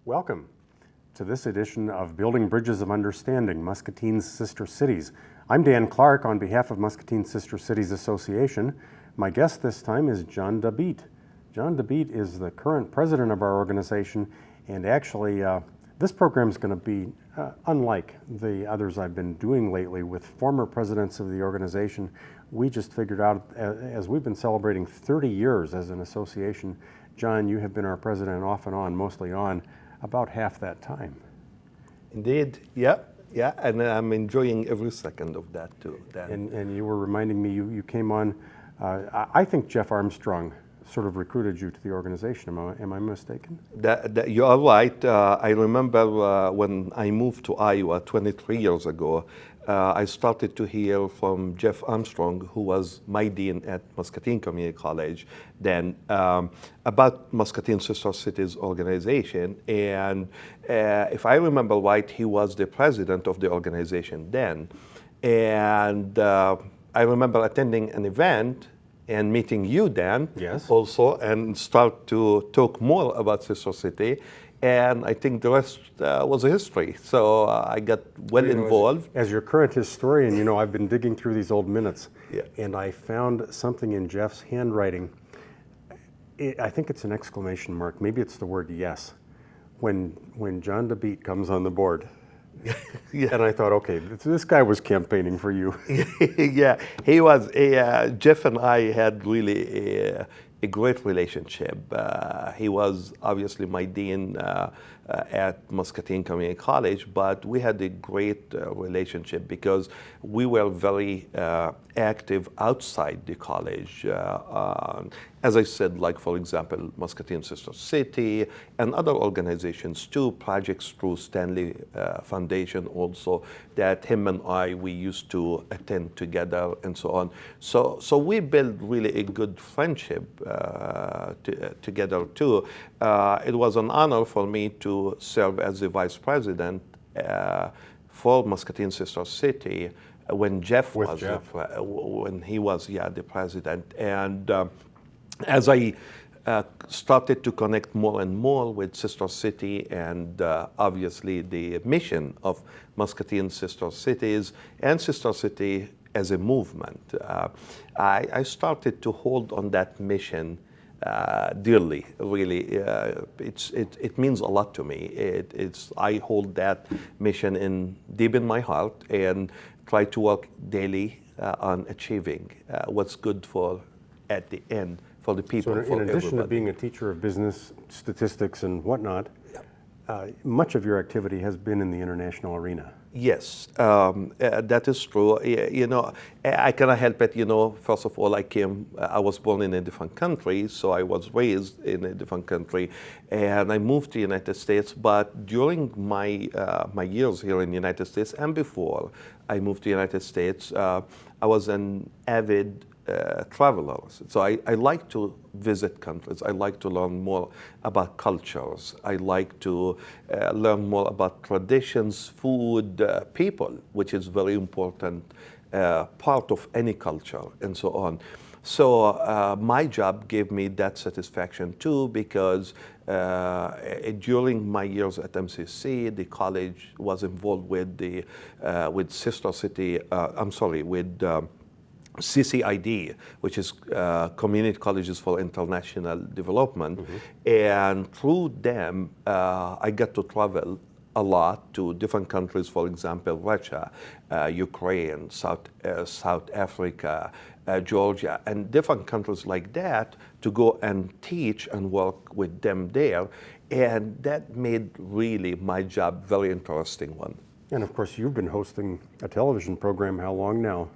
Welcome to this edition of Building Bridges of Understanding, Muscatine's Sister Cities. I'm Dan Clark on behalf of Muscatine Sister Cities Association. My guest this time is John Dabeet. John Dabeet is the current president of our organization, and actually this program is going to be unlike the others I've been doing lately with former presidents of the organization. We just figured out, as we've been celebrating 30 years as an association, John, you have been our president off and on, mostly on, about half that time. Indeed, yeah, and I'm enjoying every second of that too. And you were reminding me, you came on, I think Jeff Armstrong sort of recruited you to the organization. Am I mistaken? You are right. I remember when I moved to Iowa 23 years ago, I started to hear from Jeff Armstrong, who was my dean at Muscatine Community College then, about Muscatine Sister Cities organization. And if I remember right, he was the president of the organization then. And I remember attending an event and meeting you, Dan, yes, also, and start to talk more about Sister City. And I think the rest was a history. So I got well involved. As your current historian, I've been digging through these old minutes, yeah, and I found something in Jeff's handwriting. I think it's an exclamation mark. Maybe it's the word yes. When John Dabeet comes on the board. Yeah. And I thought, okay, this guy was campaigning for you. Yeah, he was. Jeff and I had really a great relationship. He was obviously my dean at Muscatine Community College, but we had a great relationship because we were very active outside the college. As I said, like for example, Muscatine Sister City and other organizations too, projects through Stanley Foundation also, that him and we used to attend together and so on. So we built really a good friendship together too. It was an honor for me to serve as the vice president for Muscatine Sister City when Jeff was when he was the president. And as I started to connect more and more with Sister City and obviously the mission of Muscatine Sister Cities and Sister City as a movement, I started to hold on that mission dearly, really. It means a lot to me. I hold that mission deep in my heart and try to work daily on achieving what's good at the end for the people. So in addition to being a teacher of business, statistics and whatnot, much of your activity has been in the international arena. Yes, that is true. I cannot help it. First of all, I was born in a different country, so I was raised in a different country, and I moved to the United States. But during my years here in the United States and before I moved to the United States, I was an avid traveler. So I like to visit countries. I like to learn more about cultures. I like to learn more about traditions, food, people, which is very important part of any culture and so on. So my job gave me that satisfaction too, because during my years at MCC, the college was involved with Sister City. With CCID, which is Community Colleges for International Development. Mm-hmm. And through them, I got to travel a lot to different countries, for example, Russia, Ukraine, South Africa, Georgia, and different countries like that, to go and teach and work with them there. And that made really my job very interesting one. And of course, you've been hosting a television program. How long now?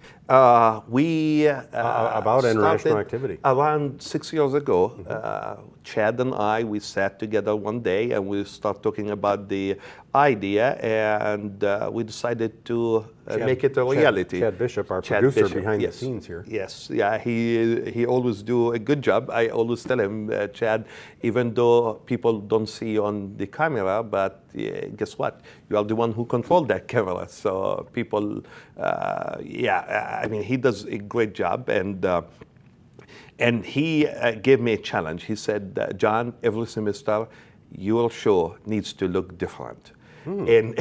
We about international activity. Around 6 years ago. Mm-hmm. Chad and we sat together one day and we started talking about the idea, and we decided to make it a reality. Chad Bishop, our producer behind the scenes here. Yes, yeah, he always do a good job. I always tell him, Chad, even though people don't see you on the camera, but guess what? You are the one who controls that camera. So people, I mean, he does a great job, and he gave me a challenge. He said, John, every semester your show needs to look different. And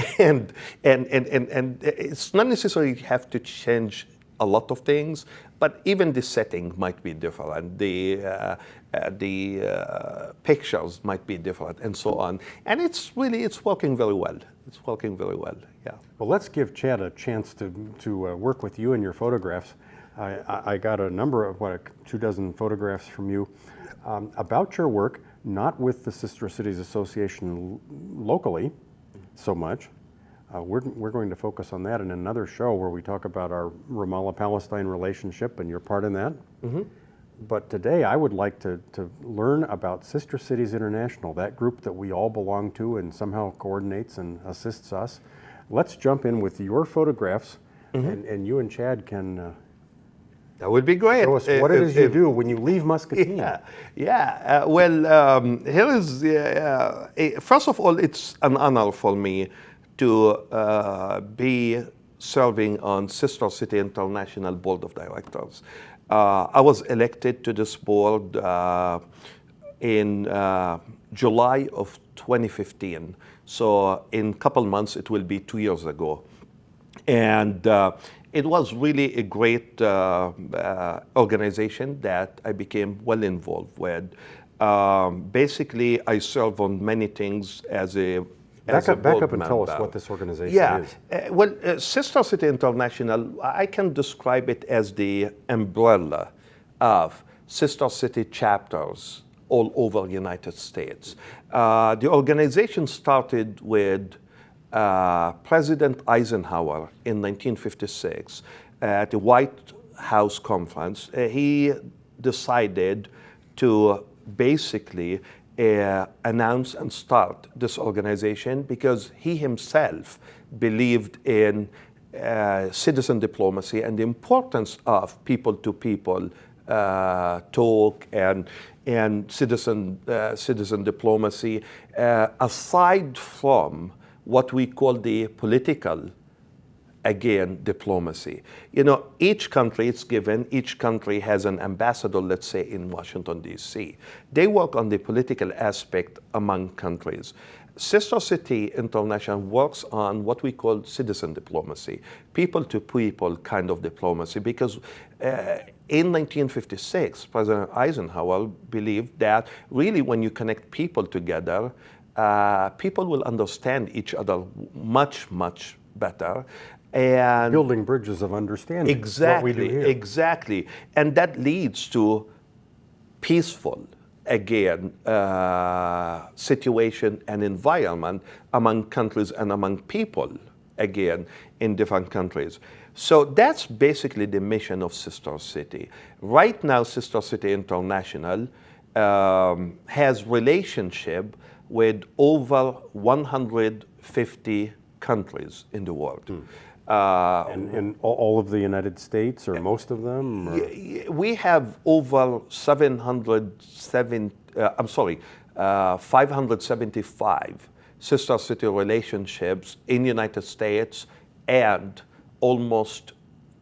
it's not necessarily you have to change a lot of things, but even the setting might be different. The pictures might be different, and so on. And it's working very well. It's working very well. Yeah. Well, let's give Chad a chance to work with you and your photographs. I got a number of 24 photographs from you about your work, not with the Sister Cities Association locally so much. We're going to focus on that in another show where we talk about our Ramallah-Palestine relationship and your part in that. But today I would like to learn about Sister Cities International, that group that we all belong to and somehow coordinates and assists us. Let's jump in with your photographs, and you and Chad can that would be great. show us what it is you do when you leave Muscatine. Here is, first of all, it's an honor for me to be serving on Sister City International Board of Directors. I was elected to this board in July of 2015. So in a couple months, it will be 2 years ago. And it was really a great organization that I became well involved with. Basically, I serve on many things as a Back up board and tell us member. what this organization is. Sister City International, I can describe it as the umbrella of Sister City chapters all over the United States. The organization started with President Eisenhower in 1956 at the White House conference. He decided to basically announce and start this organization because he himself believed in citizen diplomacy and the importance of people-to-people talk and citizen diplomacy, aside from what we call the political, again, diplomacy. You know, each country has an ambassador, let's say, in Washington, D.C. They work on the political aspect among countries. Sister City International works on what we call citizen diplomacy, people-to-people kind of diplomacy, because in 1956, President Eisenhower believed that really when you connect people together, people will understand each other much, much better. And building bridges of understanding. Exactly, what we do here. exactly. And that leads to peaceful, again, situation and environment among countries and among people, again, in different countries. So that's basically the mission of Sister City. Right now, Sister City International has relationship with over 150 countries in the world. In all of the United States, or most of them? Or? We have over 575 sister city relationships in the United States and almost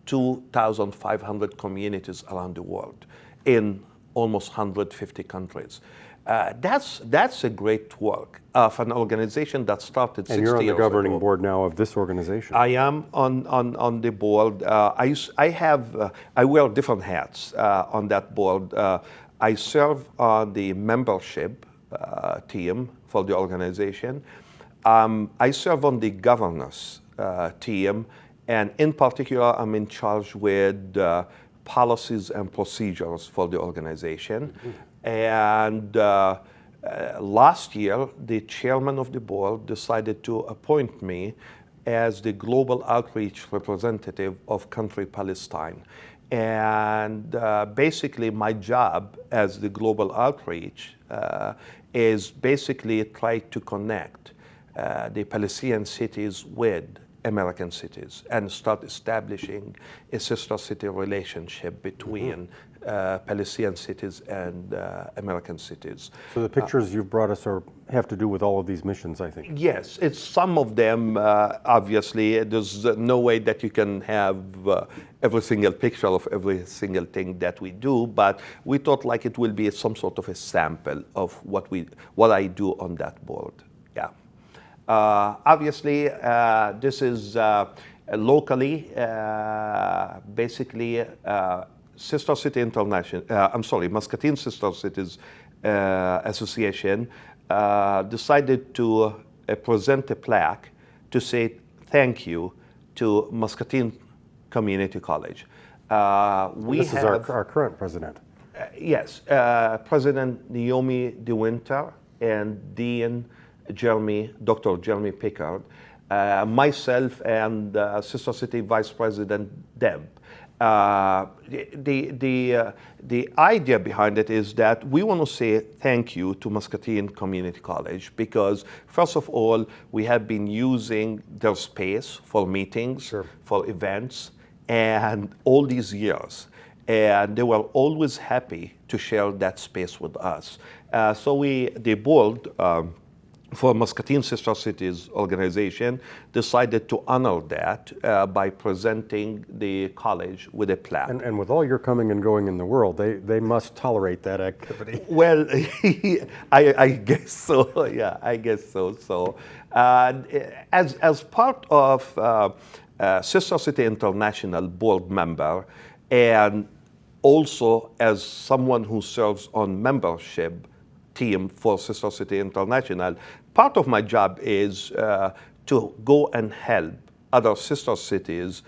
2,500 communities around the world in almost 150 countries. That's a great work of an organization that started 60 years ago. And you're on the governing board now of this organization. I am on the board. I wear different hats on that board. I serve on the membership team for the organization. I serve on the governance team, and in particular, I'm in charge with policies and procedures for the organization. And last year, the chairman of the board decided to appoint me as the global outreach representative of country Palestine. And basically my job as the global outreach is basically try to connect the Palestinian cities with American cities and start establishing a sister city relationship between Palestinian cities and American cities. So the pictures you've brought us have to do with all of these missions, I think. Yes, it's some of them. Obviously, there's no way that you can have every single picture of every single thing that we do. But we thought like it will be some sort of a sample of what I do on that board. Yeah. Obviously, this is locally, basically. Sister City International. Muscatine Sister Cities Association. Decided to present a plaque to say thank you to Muscatine Community College. This is our current president. Yes, President Naomi DeWinter and Dean Dr. Jeremy Pickard, myself and Sister City Vice President Deb. The idea behind it is that we want to say thank you to Muscatine Community College because, first of all, we have been using their space for meetings, Sure. for events, and all these years. And they were always happy to share that space with us. So the board, for Muscatine Sister Cities organization, decided to honor that by presenting the college with a plaque. And with all your coming and going in the world, they must tolerate that activity. Well, I guess so. Yeah, I guess so. So, as part of Sister City International board member, and also as someone who serves on membership team for Sister City International, part of my job is to go and help other sister cities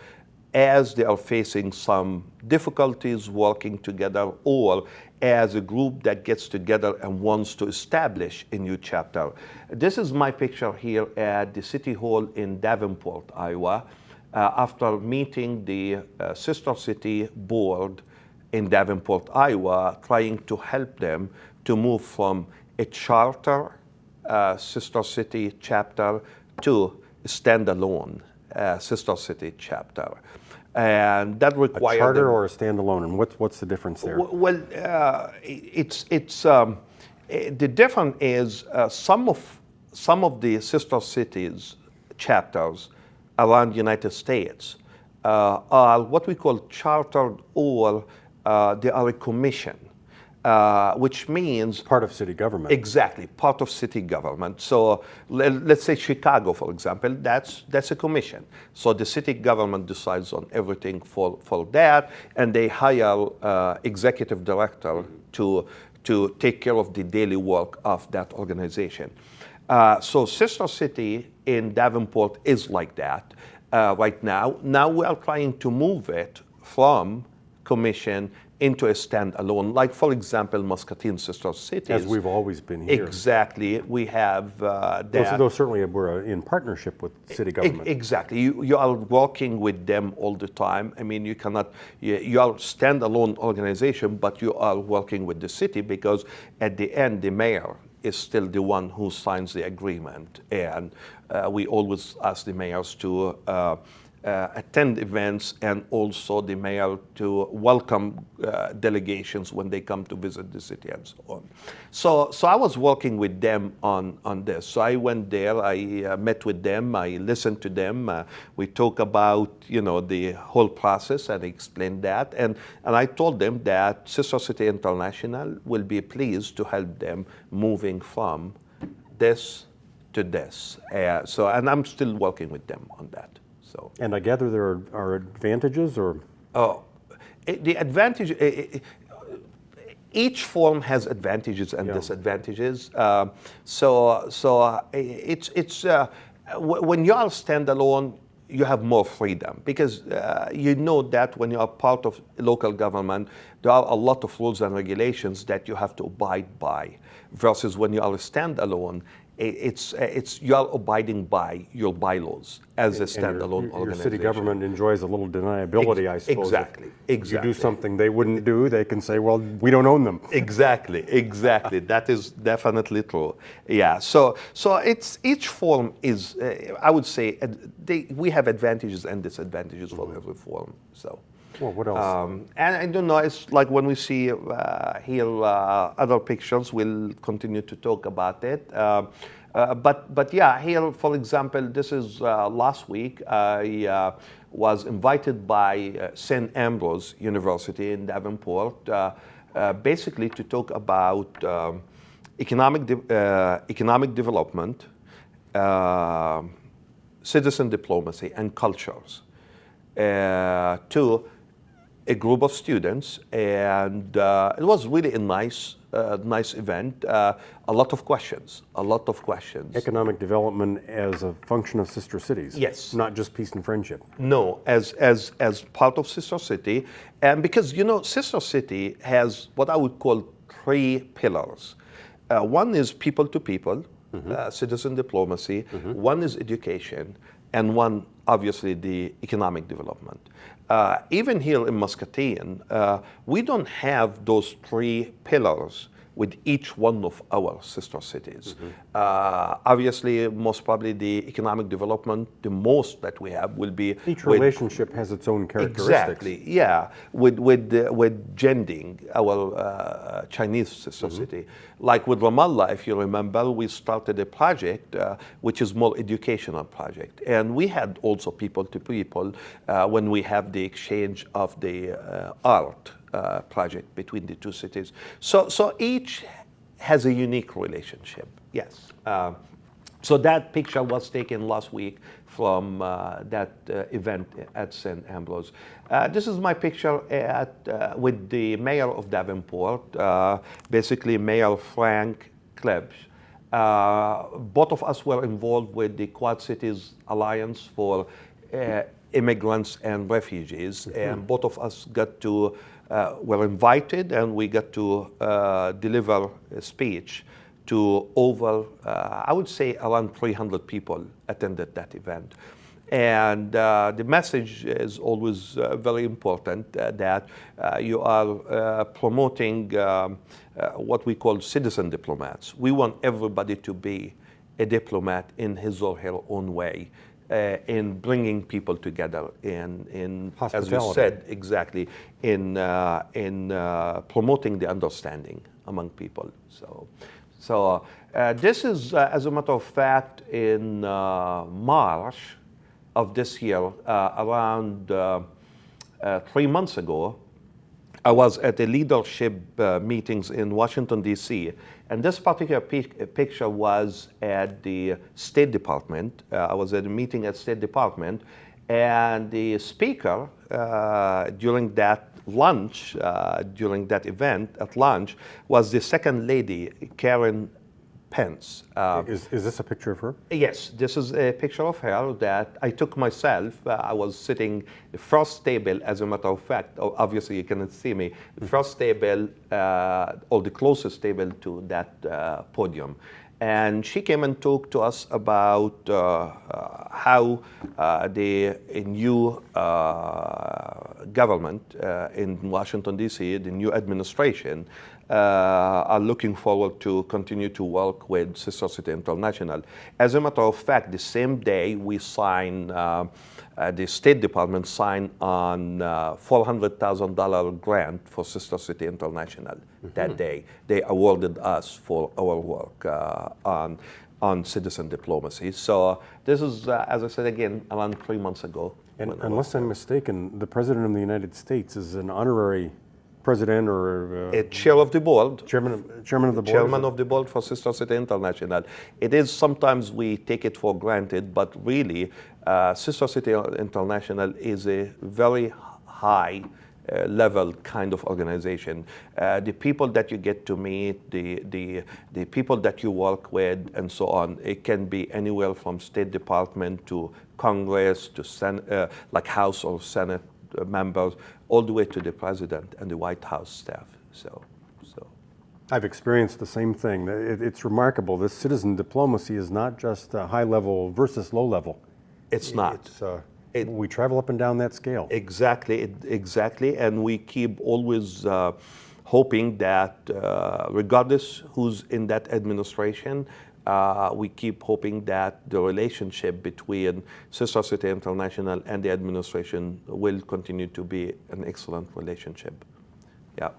as they are facing some difficulties working together, or as a group that gets together and wants to establish a new chapter. This is my picture here at the City Hall in Davenport, Iowa, after meeting the Sister City Board in Davenport, Iowa, trying to help them to move from a charter Sister City chapter to a standalone Sister City chapter. And that required A charter or a standalone, and what's the difference there? Well, the difference is some of the sister cities chapters around the United States are what we call chartered, or they are a commission. Which means Part of city government. Exactly, part of city government. So let's say Chicago, for example, that's a commission. So the city government decides on everything for that, and they hire executive director to take care of the daily work of that organization. So Sister City in Davenport is like that right now. Now we are trying to move it from commission into a standalone, like, for example, Muscatine Sister Cities. As we've always been here. Exactly. We have that. Those certainly we're in partnership with city government. Exactly. You are working with them all the time. I mean, you cannot, you are a standalone organization, but you are working with the city because at the end, the mayor is still the one who signs the agreement. And we always ask the mayors to attend events, and also the mayor to welcome delegations when they come to visit the city and so on. So I was working with them on this. So I went there, I met with them, I listened to them. We talked about, the whole process, and explained that. And I told them that Sister City International will be pleased to help them moving from this to this. And I'm still working with them on that. So. And I gather there are advantages, or? The advantage, each form has advantages and disadvantages. So it's when you are standalone, you have more freedom because you know that when you are part of local government, there are a lot of rules and regulations that you have to abide by. Versus when you are a standalone, it's you are abiding by your bylaws as a standalone organization. Your city government enjoys a little deniability, I suppose. Exactly. If you do something they wouldn't do, they can say, well, we don't own them. Exactly. That is definitely true. Yeah. So it's each form is, I would say, we have advantages and disadvantages for every form. So. Well, what else? And I don't know, it's like when we see here other pictures, we'll continue to talk about it. But yeah, here, for example, this is last week. I was invited by St. Ambrose University in Davenport, basically to talk about economic development, citizen diplomacy, and cultures to a group of students, and it was really a nice event. A lot of questions. Economic development as a function of sister cities. Yes. Not just peace and friendship. No, as part of Sister City, and because Sister City has what I would call three pillars. One is people to people, citizen diplomacy. One is education, and one, obviously, the economic development. Even here in Muscatine, we don't have those three pillars with each one of our sister cities. Obviously, most probably the economic development, the most that we have will be Each relationship has its own characteristics. exactly, yeah, with Jending, our Chinese sister city. Like with Ramallah, if you remember, we started a project which is more educational project, and we had also people to people when we have the exchange of the art project between the two cities. So each has a unique relationship. Yes. So that picture was taken last week from that event at St. Ambrose. This is my picture with the mayor of Davenport, basically Mayor Frank Klebs. Both of us were involved with the Quad Cities Alliance for Immigrants and Refugees, and both of us were invited, and we got to deliver a speech to over, I would say, around 300 people attended that event. And the message is always very important that you are promoting what we call citizen diplomats. We want everybody to be a diplomat in his or her own way. In bringing people together, in as you said exactly, in promoting the understanding among people. So this is, as a matter of fact, in March of this year, around 3 months ago, I was at the leadership meetings in Washington, D.C., and this particular picture was at the State Department. I was at a meeting at State Department, and the speaker during that lunch, during that event at lunch, was the Second Lady, Karen Pence. Is this a picture of her? Yes, this is a picture of her that I took myself. I was sitting the first table, as a matter of fact. Obviously, you cannot see me. The first table, or the closest table to that podium. And she came and talked to us about how the new government in Washington, D.C., the new administration, are looking forward to continue to work with Sister City International. As a matter of fact, the same day we signed, the State Department signed on $400,000 grant for Sister City International. That day, they awarded us for our work on citizen diplomacy. So this is, as I said again, around 3 months ago. And unless I'm mistaken, the President of the United States is an honorary president or a chair of the board. Chairman of the board. Chairman of the board for Sister City International. It is sometimes we take it for granted, but really, Sister City International is a very high level kind of organization. The people that you get to meet, the people that you work with, and so on, it can be anywhere from State Department to Congress to Senate, like House or Senate members, all the way to the President and the White House staff. So. I've experienced the same thing. It's remarkable. This citizen diplomacy is not just high level versus low level. It's not. We travel up and down that scale. Exactly, and we keep always hoping that regardless who's in that administration, we keep hoping that the relationship between Sister City International and the administration will continue to be an excellent relationship. Yeah.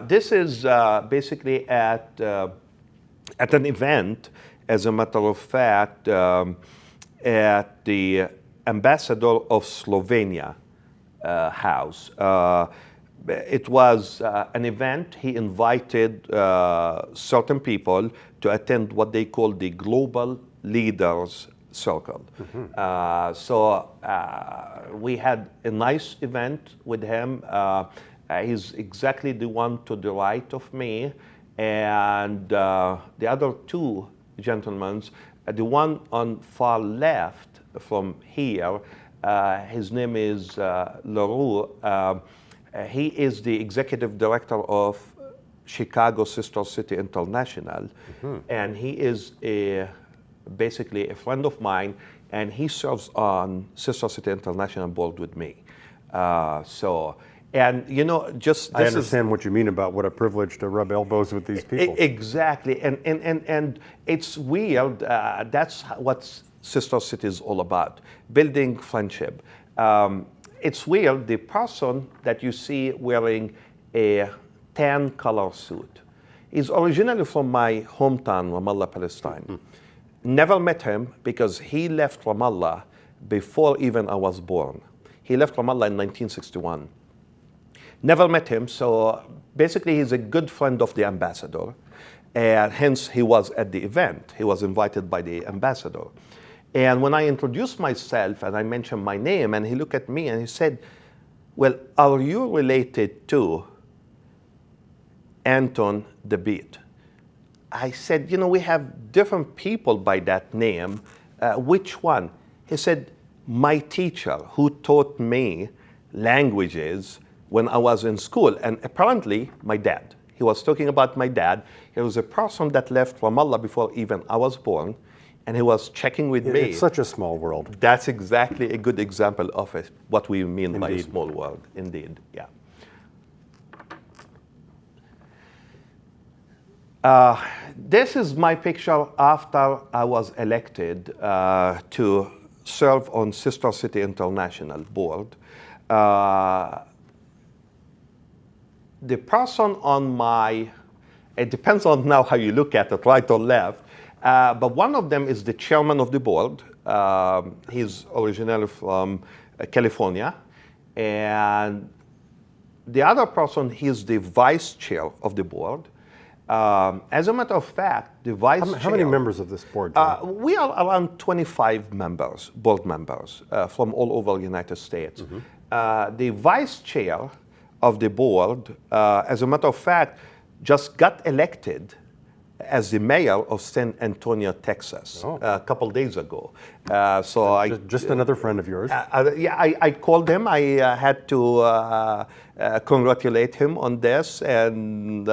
This is basically at an event, as a matter of fact, at the Ambassador of Slovenia house. It was an event. He invited certain people to attend what they call the Global Leaders Circle. So we had a nice event with him. He's exactly the one to the right of me, and the other two gentlemen, the one on far left from here, his name is LaRue. He is the executive director of Chicago Sister City International, and he is basically a friend of mine, and he serves on Sister City International board with me. And you know, I understand what you mean about what a privilege to rub elbows with these people. Exactly, and it's weird. That's what Sister City is all about: building friendship. It's weird. The person that you see wearing a tan color suit is originally from my hometown, Ramallah, Palestine. Never met him because he left Ramallah before even I was born. He left Ramallah in 1961. Never met him, so basically he's a good friend of the ambassador, and hence he was at the event. He was invited by the ambassador. And when I introduced myself and I mentioned my name, and he looked at me and he said, "Well, are you related to Anton Dabeet?" I said, "You know, we have different people by that name. Which one?" He said, "My teacher who taught me languages when I was in school." And apparently, my dad. He was talking about my dad. He was a person that left Ramallah before even I was born, and he was checking with me. It's such a small world. That's exactly a good example of it, what we mean by a Indeed. small world. Indeed, yeah. This is my picture after I was elected to serve on Sister City International board. The person on my, it depends on now how you look at it, right or left, but one of them is the chairman of the board. He's originally from California. And the other person, he's the vice chair of the board. As a matter of fact, the vice chair... How many members of this board? John? We are around 25 members, board members, from all over the United States. The vice chair of the board, as a matter of fact, just got elected as the mayor of San Antonio, Texas, a couple days ago. Just another friend of yours. I called him. I had to congratulate him on this, and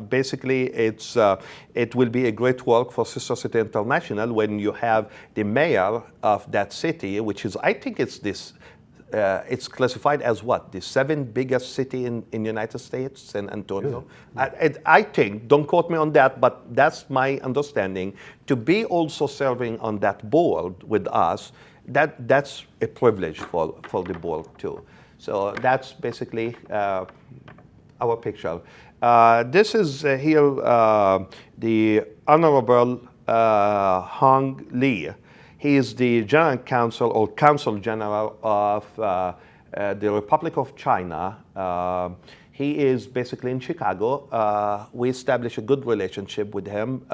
basically, it will be a great work for Sister City International when you have the mayor of that city, which is, I think, it's classified as what? The 7th biggest city in United States, San Antonio. I think, don't quote me on that, but that's my understanding. To be also serving on that board with us, that's a privilege for the board too. So that's basically our picture. This is here the Honorable Hong Lee. He is the General Counsel or Consul General of the Republic of China. He is basically in Chicago. We established a good relationship with him,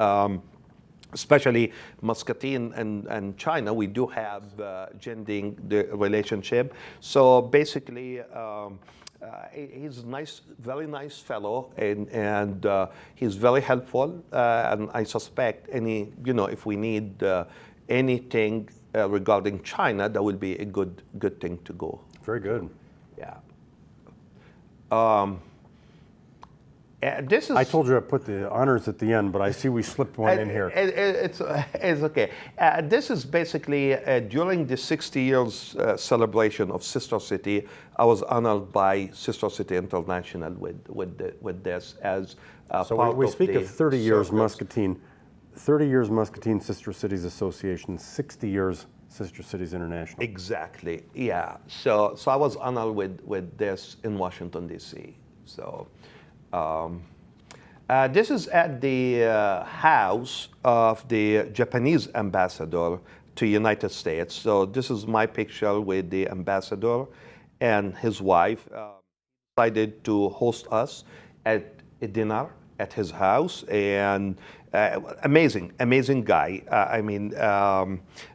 especially Muscatine and China. We do have Jending the relationship. So basically, he's a nice, very nice fellow, and he's very helpful. And I suspect if we need anything regarding China, that will be a good thing to go. Very good. Yeah. This is. I told you I put the honors at the end, but I see we slipped one in here. It's okay. This is basically during the 60 years celebration of Sister City. I was honored by Sister City International with this as So part we of speak the of 30 years circus. Muscatine. 30 years Muscatine Sister Cities Association, 60 years Sister Cities International. Exactly. Yeah. So I was honored with this in Washington D.C. So this is at the house of the Japanese ambassador to United States. So this is my picture with the ambassador and his wife. Decided to host us at a dinner at his house, and amazing guy.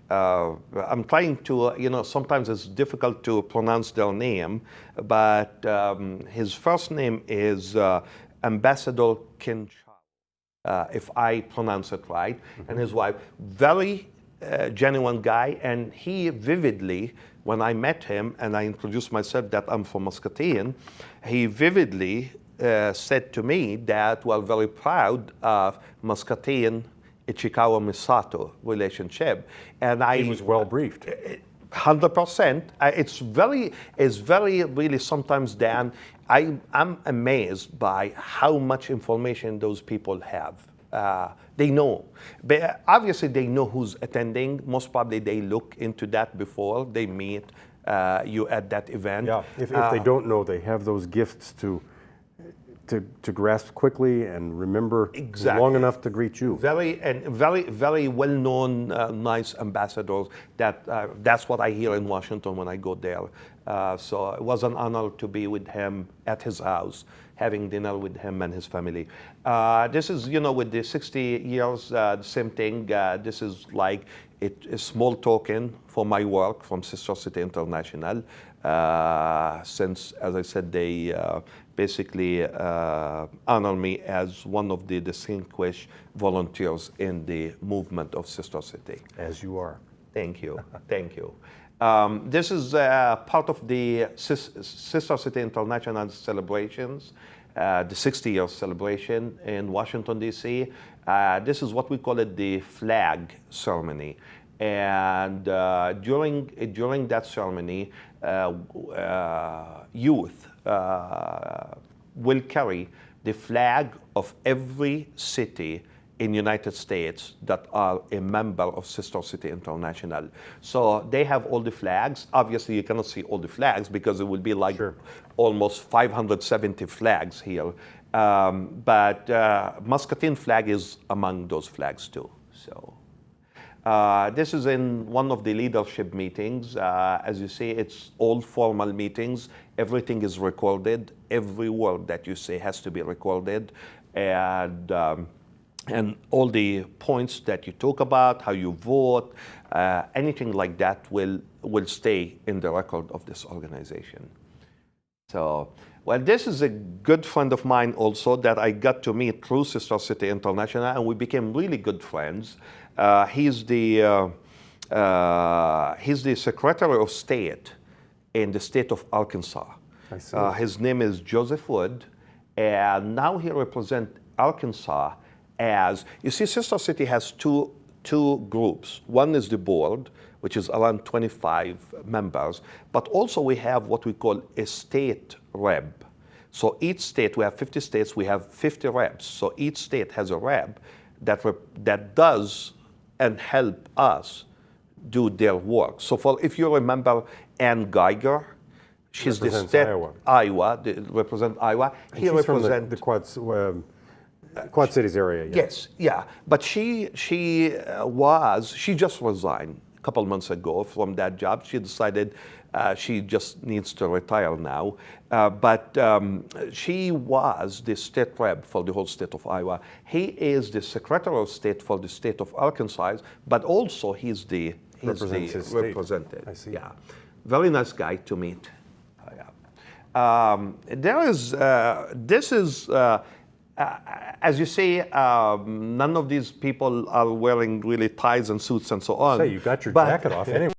I'm trying to, sometimes it's difficult to pronounce their name, but his first name is Ambassador Kin Chow, if I pronounce it right, and his wife, very genuine guy, and he vividly, when I met him and I introduced myself that I'm from Muscatine, he vividly said to me that we're very proud of Muscatine Ichikawa Misato relationship, and He was well briefed. 100%. It's very really sometimes, Dan, I'm amazed by how much information those people have. They know. But obviously, they know who's attending. Most probably, they look into that before they meet you at that event. Yeah, if they don't know, they have those gifts to grasp quickly and remember long enough to greet you. Very well-known, nice ambassadors. That's what I hear in Washington when I go there. So it was an honor to be with him at his house, having dinner with him and his family. This is, with the 60 years, the same thing. This is like a small token for my work from Sister City International. Since, as I said, they basically honor me as one of the distinguished volunteers in the movement of Sister City. As you are. Thank you. Thank you. This is part of the Sister City International celebrations, the 60-year celebration in Washington, D.C. This is what we call it the flag ceremony. And during that ceremony, youth will carry the flag of every city in United States that are a member of Sister City International. So they have all the flags. Obviously, you cannot see all the flags because it will be like almost 570 flags here. But Muscatine flag is among those flags too. So this is in one of the leadership meetings. As you see, it's all formal meetings. Everything is recorded. Every word that you say has to be recorded. And all the points that you talk about, how you vote, anything like that will stay in the record of this organization. So, well, this is a good friend of mine also that I got to meet through Sister City International, and we became really good friends. He's the Secretary of State in the state of Arkansas. I see. His name is Joseph Wood, and now he represents Arkansas. As you see, Sister City has two groups. One is the board, which is around 25 members, but also we have what we call a state rep. So each state, we have 50 states, we have 50 reps. So each state has a rep that does and help us do their work. So if you remember Ann Geiger, she's the state Iowa, represent Iowa. He represents the Quad Cities area. Yeah. Yes, yeah. But she just resigned a couple months ago from that job. She decided she just needs to retire now. But she was the state rep for the whole state of Iowa. He is the Secretary of State for the state of Arkansas, but also he's the representative. I see. Yeah, very nice guy to meet. This is. As you see, none of these people are wearing really ties and suits and so on. Say, you got your jacket off anyway.